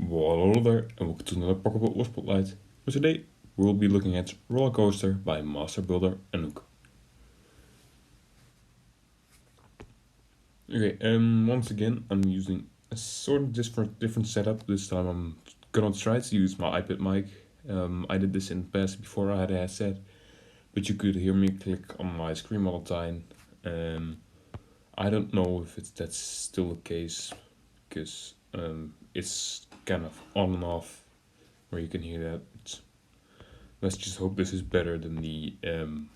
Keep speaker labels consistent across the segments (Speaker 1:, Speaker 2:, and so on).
Speaker 1: Well, hello there, and welcome to another Pocketball Spotlight. For today, we'll be looking at Rollercoaster by master builder Anouk. Okay, once again, I'm using a sort of different setup. This time, I'm gonna try to use my iPad mic. I did this in the past before I had a headset, but you could hear me click on my screen all the time. I don't know if that's still the case, because it's kind of on and off where you can hear that. Let's just hope this is better than the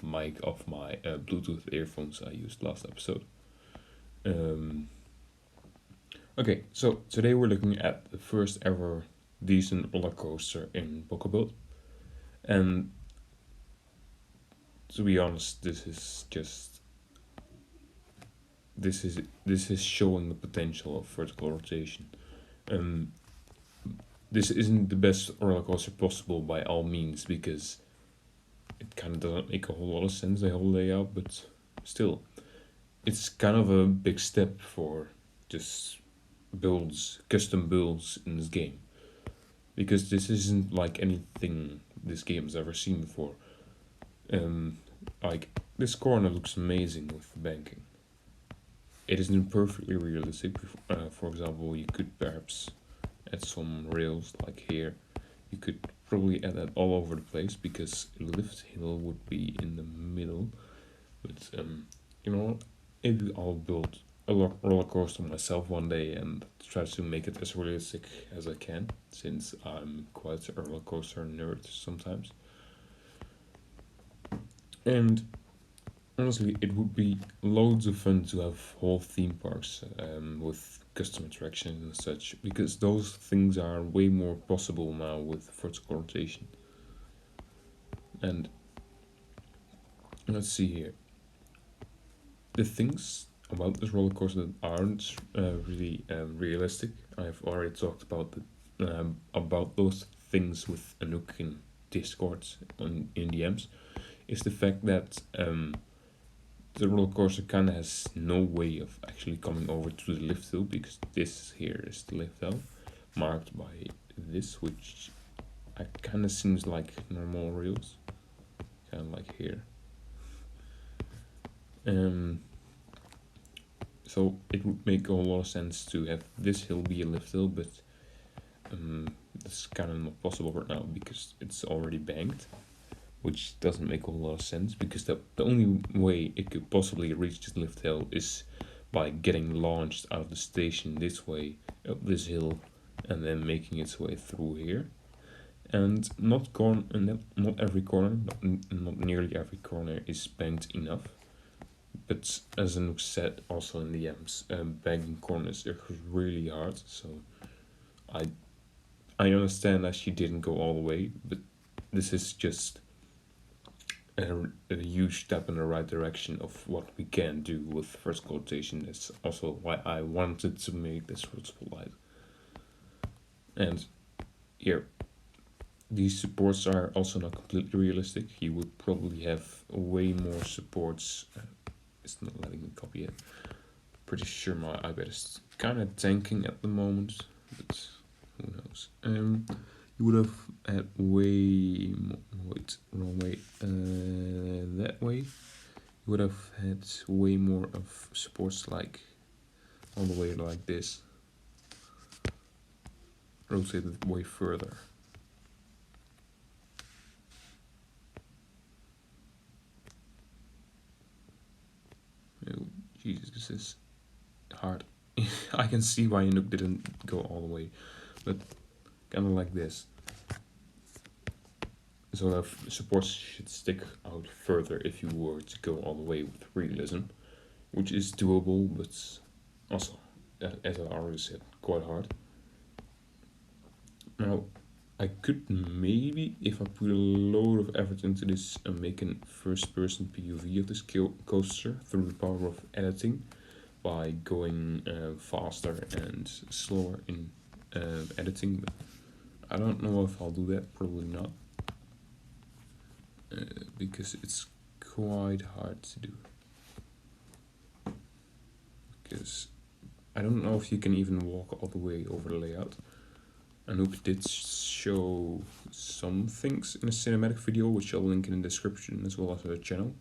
Speaker 1: mic of my Bluetooth earphones I used last episode. Okay, so today we're looking at the first ever decent roller coaster in Bokkabot. And to be honest, this is showing the potential of vertical rotation. This isn't the best roller coaster possible by all means, because it kind of doesn't make a whole lot of sense, the whole layout, but still, it's kind of a big step for just custom builds in this game. Because this isn't like anything this game has ever seen before. Like, this corner looks amazing with the banking. It isn't perfectly realistic. For example, you could perhaps add some rails like here. You could probably add that all over the place, because lift hill would be in the middle. But you know what? Maybe I'll build a roller coaster myself one day and try to make it as realistic as I can, since I'm quite a roller coaster nerd sometimes. And honestly, it would be loads of fun to have whole theme parks with custom attractions and such, because those things are way more possible now with vertical rotation. And let's see here. The things about this roller coaster that aren't really realistic, I've already talked about those things with Anouk in Discord in DMs, is the fact that the roller coaster kind of has no way of actually coming over to the lift hill, because this here is the lift hill, marked by this, which kind of seems like normal rails, kind of like here. So it would make a lot of sense to have this hill be a lift hill, but that's kind of not possible right now because it's already banked, which doesn't make a whole lot of sense, because the only way it could possibly reach this lift hill is by getting launched out of the station this way, up this hill, and then making its way through here. And not every corner, not nearly every corner is banked enough. But as Anouk said also in the DMs, banking corners are really hard. So I understand that she didn't go all the way, but this is just a huge step in the right direction of what we can do with vertical rotation. That's also why I wanted to make this road spotlight. And here, these supports are also not completely realistic. You would probably have way more supports. It's not letting me copy it. Pretty sure my iPad is kind of tanking at the moment, but who knows. You would have had way more. Wait, wrong way. That way. You would have had way more of supports, like all the way like this. Rotated way further. Oh, Jesus, this is hard. I can see why Anouk didn't go all the way, but kind of like this. So the supports should stick out further if you were to go all the way with realism, which is doable, but also, as I already said, quite hard. Now, I could maybe, if I put a load of effort into this, make a first-person POV of this coaster through the power of editing, by going faster and slower in editing, but I don't know if I'll do that, probably not, because it's quite hard to do, because I don't know if you can even walk all the way over the layout. Anouk did show some things in a cinematic video, which I'll link in the description as well as her channel,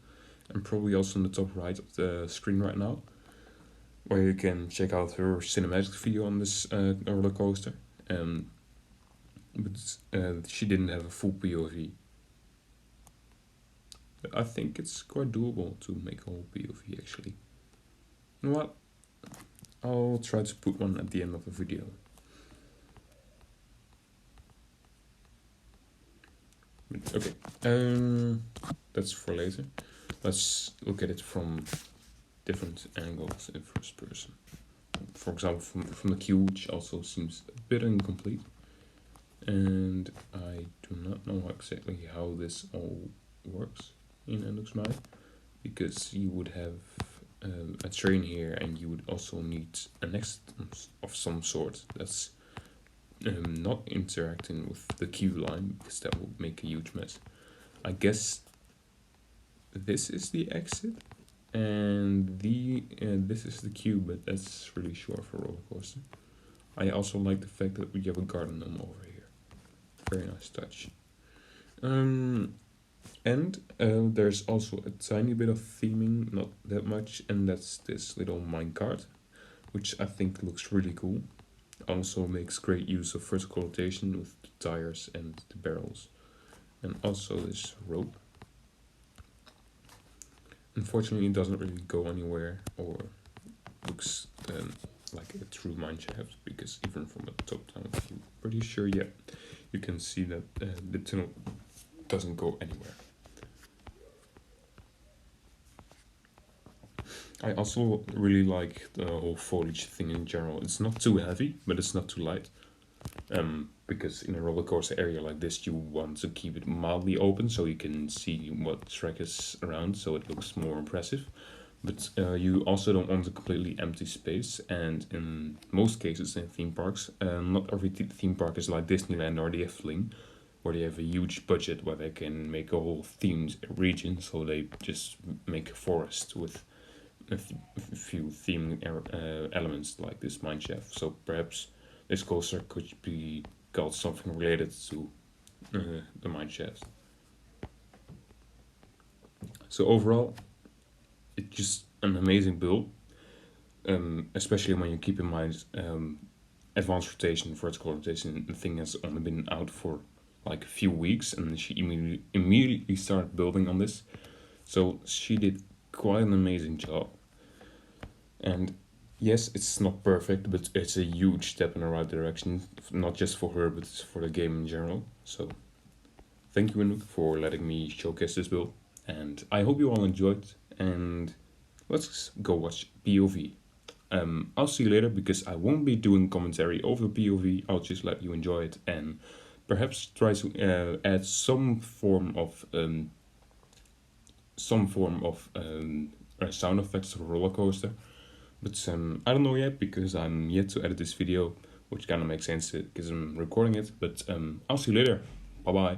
Speaker 1: and probably also on the top right of the screen right now, where you can check out her cinematic video on this roller coaster. But she didn't have a full POV. But I think it's quite doable to make a whole POV actually. You know what? I'll try to put one at the end of the video. Okay, that's for later. Let's look at it from different angles in first person. For example, from the queue, which also seems a bit incomplete. And I do not know exactly how this all works in Anouk's mind, because you would have a train here, and you would also need a next of some sort that's not interacting with the queue line, because that would make a huge mess. I guess this is the exit, and this is the queue, but that's really short for roller coaster. I also like the fact that we have a garden gnome over here. Very nice touch. And there's also a tiny bit of theming, not that much, and that's this little minecart, which I think looks really cool. Also makes great use of vertical rotation with the tires and the barrels, and also this rope. Unfortunately, it doesn't really go anywhere or looks like a true mineshaft, because even from a top-down view, pretty sure, yeah, you can see that the tunnel doesn't go anywhere. I also really like the whole foliage thing in general. It's not too heavy, but it's not too light. Because in a roller coaster area like this, you want to keep it mildly open so you can see what track is around, so it looks more impressive. But you also don't want a completely empty space, and in most cases in theme parks, not every theme park is like Disneyland or the Efteling, where they have a huge budget where they can make a whole themed region, so they just make a forest with a few theme elements like this mineshaft. So perhaps this coaster could be called something related to the mineshaft. So overall, it's just an amazing build, especially when you keep in mind advanced rotation, vertical rotation. The thing has only been out for like a few weeks, and she immediately started building on this. So she did quite an amazing job. And yes, it's not perfect, but it's a huge step in the right direction, not just for her, but for the game in general. So thank you, Anouk, for letting me showcase this build, and I hope you all enjoyed, and let's go watch POV. I'll see you later, because I won't be doing commentary over POV. I'll just let you enjoy it, and perhaps try to add some form of sound effects for roller coaster. But I don't know yet, because I'm yet to edit this video, which kind of makes sense because I'm recording it. But I'll see you later. Bye bye.